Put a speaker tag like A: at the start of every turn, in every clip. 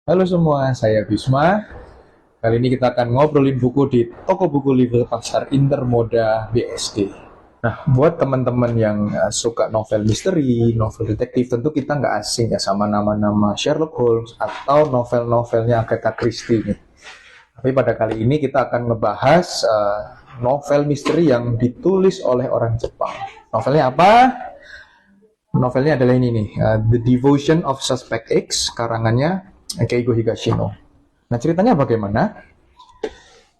A: Halo semua, saya Bisma. Kali ini kita akan ngobrolin buku di toko buku Liver Pasar Intermoda BSD. Nah, buat teman-teman yang suka novel misteri, novel detektif, tentu kita nggak asing ya sama nama-nama Sherlock Holmes atau novel-novelnya Agatha Christie nih. Tapi pada kali ini kita akan ngebahas novel misteri yang ditulis oleh orang Jepang. Novelnya apa? Novelnya adalah ini nih, The Devotion of Suspect X, karangannya Keigo Higashino. Nah, ceritanya bagaimana?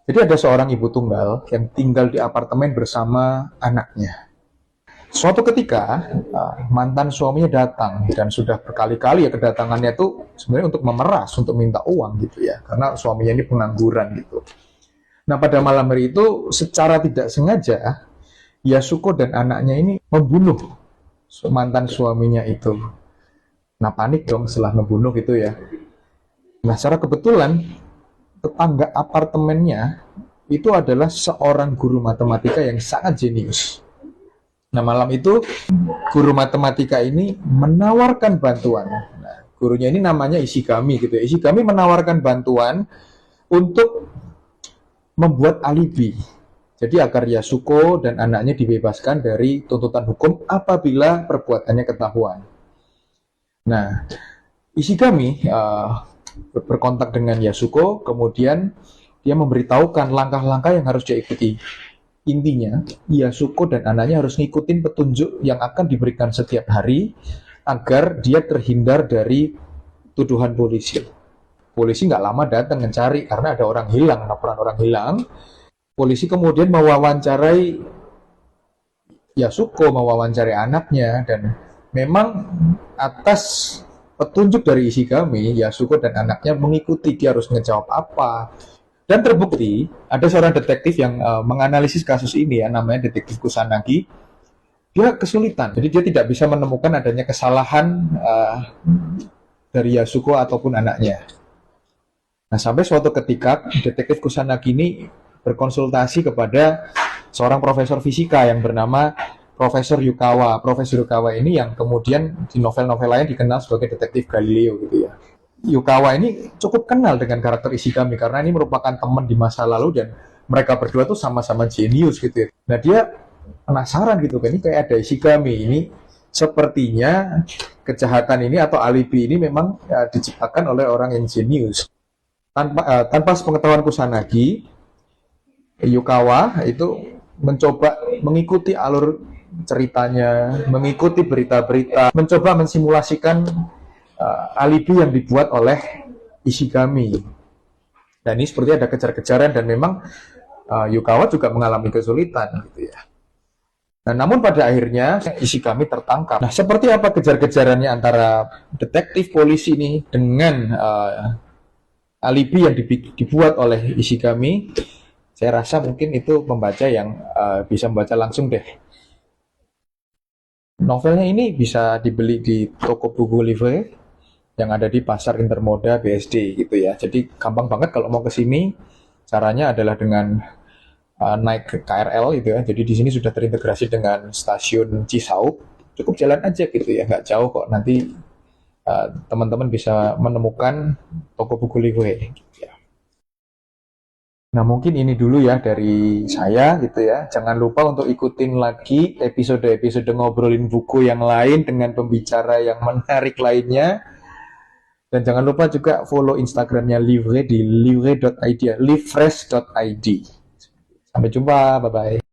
A: Jadi ada seorang ibu tunggal yang tinggal di apartemen bersama anaknya. Suatu ketika, mantan suaminya datang dan sudah berkali-kali ya kedatangannya itu sebenarnya untuk memeras, untuk minta uang gitu ya, karena suaminya ini pengangguran gitu. Nah, pada malam hari itu secara tidak sengaja Yasuko dan anaknya ini membunuh mantan suaminya itu. Nah, panik dong setelah membunuh gitu ya. Nah, secara kebetulan tetangga apartemennya itu adalah seorang guru matematika yang sangat jenius. Nah, malam itu guru matematika ini menawarkan bantuan. Nah, gurunya ini namanya Ishigami gitu ya. Ishigami menawarkan bantuan untuk membuat alibi. Jadi agar Yasuko dan anaknya dibebaskan dari tuntutan hukum apabila perbuatannya ketahuan. Nah, Ishigami berkontak dengan Yasuko, kemudian dia memberitahukan langkah-langkah yang harus dia ikuti. Intinya, Yasuko dan anaknya harus ngikutin petunjuk yang akan diberikan setiap hari agar dia terhindar dari tuduhan polisi. Polisi nggak lama datang mencari karena ada orang hilang, laporan orang hilang. Polisi kemudian mewawancarai Yasuko, mewawancarai anaknya, dan memang atas petunjuk dari Ishigami, Yasuko dan anaknya mengikuti dia harus ngejawab apa. Dan terbukti ada seorang detektif yang menganalisis kasus ini ya, namanya detektif Kusanagi. Dia kesulitan, jadi dia tidak bisa menemukan adanya kesalahan dari Yasuko ataupun anaknya. Nah, sampai suatu ketika detektif Kusanagi ini berkonsultasi kepada seorang profesor fisika yang bernama Profesor Yukawa. Profesor Yukawa ini yang kemudian di novel-novel lain dikenal sebagai detektif Galileo gitu ya. Yukawa ini cukup kenal dengan karakter Ishigami karena ini merupakan teman di masa lalu dan mereka berdua tuh sama-sama jenius gitu ya. Nah, dia penasaran gitu kan, ini kayak ada Ishigami ini, sepertinya kejahatan ini atau alibi ini memang diciptakan oleh orang yang jenius. Tanpa sepengetahuan Kusanagi, Yukawa itu mencoba mengikuti alur ceritanya, mengikuti berita-berita, mencoba mensimulasikan alibi yang dibuat oleh Ishigami. Dan ini seperti ada kejar-kejaran dan memang Yukawa juga mengalami kesulitan gitu ya. Nah, namun pada akhirnya Ishigami tertangkap. Nah, seperti apa kejar-kejarannya antara detektif polisi ini dengan alibi yang dibuat oleh Ishigami? Saya rasa mungkin itu pembaca yang bisa membaca langsung deh. Novelnya ini bisa dibeli di toko buku Liver yang ada di Pasar Intermoda BSD gitu ya. Jadi gampang banget kalau mau ke sini. Caranya adalah dengan naik ke KRL gitu ya. Jadi di sini sudah terintegrasi dengan stasiun Cisauk. Cukup jalan aja gitu ya, nggak jauh kok. Nanti teman-teman bisa menemukan toko buku Liver. Gitu ya. Nah, mungkin ini dulu ya dari saya gitu ya. Jangan lupa untuk ikutin lagi episode-episode ngobrolin buku yang lain dengan pembicara yang menarik lainnya. Dan jangan lupa juga follow Instagramnya Livre di livre.id, livefresh.id. Sampai jumpa, bye-bye.